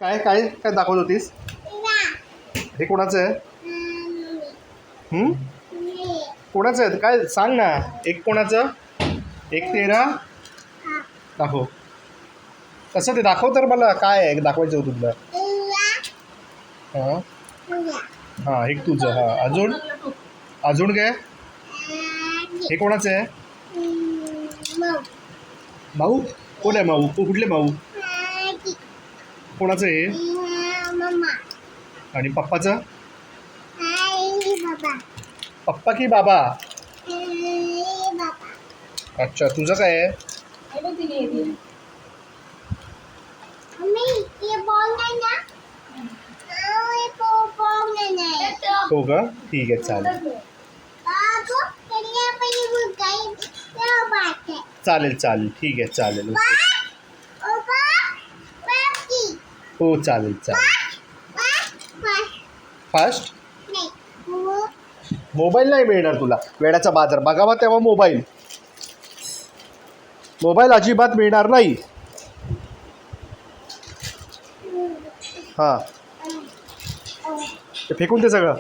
काय काय काय दाखवत होतीस? हे कोणाचं आहे? कोणाचं आहे काय सांग ना. एक कोणाचं? एक तेरा दाखव. कसं ते दाखव तर मला. काय आहे दाखवायचं होतं तुला? हां हां एक तुझं. हां अजून अजून काय? हे कोणाचं आहे? भाऊ कोण आहे? भाऊ कुठले भाऊ? कोणाचं आहे? आणि पप्पाचं? पप्पा की बाबा? अच्छा तुझं काय आहे? हो का ठीक आहे चालेल चालेल चालेल ठीक आहे चालेल हो चालेल चालेल फास्ट मोबाईल नाही मिळणार तुला. वेड्याचा बाजार बघावा तेव्हा मोबाईल. मोबाईल अजिबात मिळणार नाही. हां ते फेकून ते सगळं.